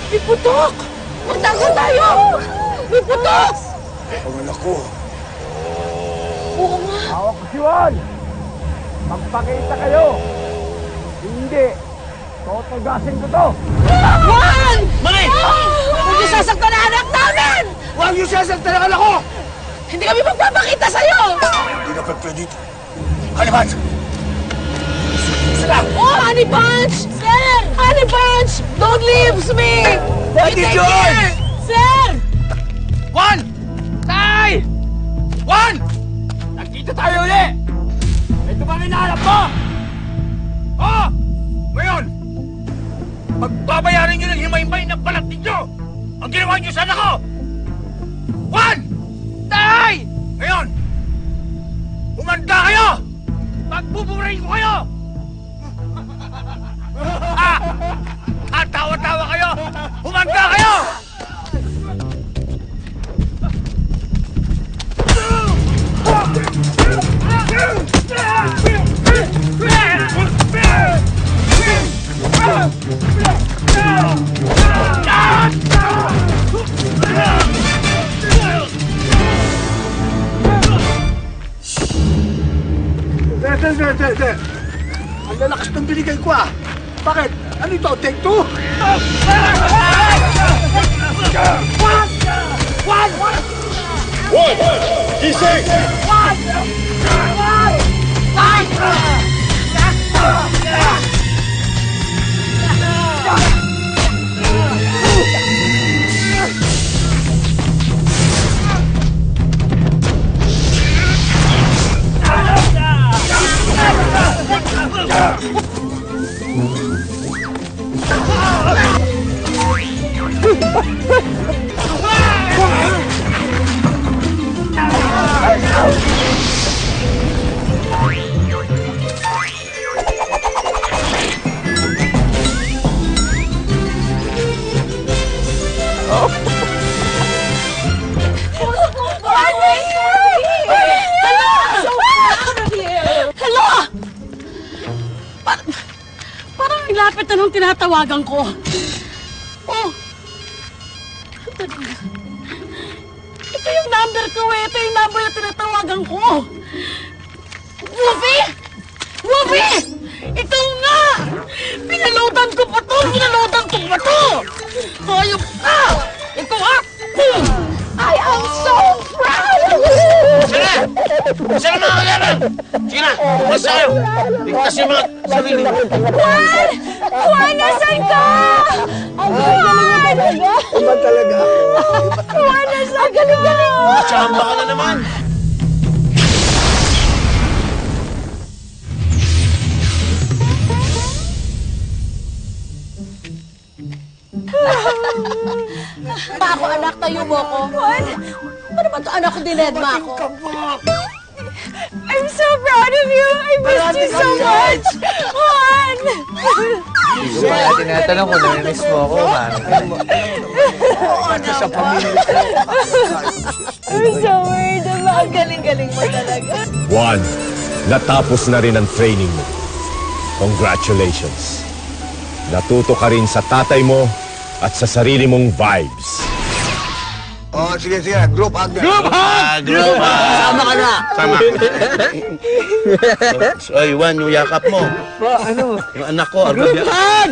May putok! Magtago tayo! May putok! Ang anak ko. Oo nga. Hawak ko si Juan! Magpakita kayo! Hindi! Totagasin ko to! Juan! Mali! Huwag niyo sasaktan ang anak namin! Huwag niyo sasaktan ang anak ko! Hindi kami magpapakita sa'yo! Hindi na pwede dito. Halimat! Sila! Oh, Honey Bunch! Sir! Honey Bunch! Don't leave me! Daddy You take John! care! Sir! Juan! Tay! Juan! Nagkita tayo ulit! Ito bang hinahanap mo? Oh! Ngayon! Pagbabayaran nyo ng himay-himay ng balat ninyo! Ang ginawa nyo sa anak ko! Juan! Tay! Ngayon! Humanda kayo! Pagbuburahin ko kayo! At tawa-tawa kayo! Humanda kayo! Ang lalakas ng binigay ko ah! Bakit? Ano ito? Take two? One! Gising! Lapit na nung tinatawagan ko. Oh! Ito yung number ko eh. Ito yung number na tinatawagan ko. Woofy! Woofy! Ito nga! Pinaloadan ko pa to! Pinaloadan ko pa to! Hayop ka! Ito ha! I am so proud of you! Sige! Sige mga kailangan! Sige na! Basta kayo! Ligtas yung mga sarili mo! Juan! Juan, nasan ka? Ang galing mo talaga! Iba talaga! Juan, nasan ka? Galing mo! Chamba ka na naman! Pa ako, anak, tayo mo ko. Juan! Ano ba ito, anak ko, dinedma ako? I'm so proud of you! I missed you so much! Juan! Kaya tinatanong ko, namiss mo ako, man. Sa pamilya. I'm so worried about. Ang galing-galing mo talaga. Juan, natapos na rin ang training mo. Congratulations. Natuto ka rin sa tatay mo at sa sarili mong vibes. Oh, sige, sige. Group hug na. Group hug! Group hug! Sama ka na. Sama. Oy, Juan, yung yakap mo. Ano? Yung anak ko, Arba. Group hug!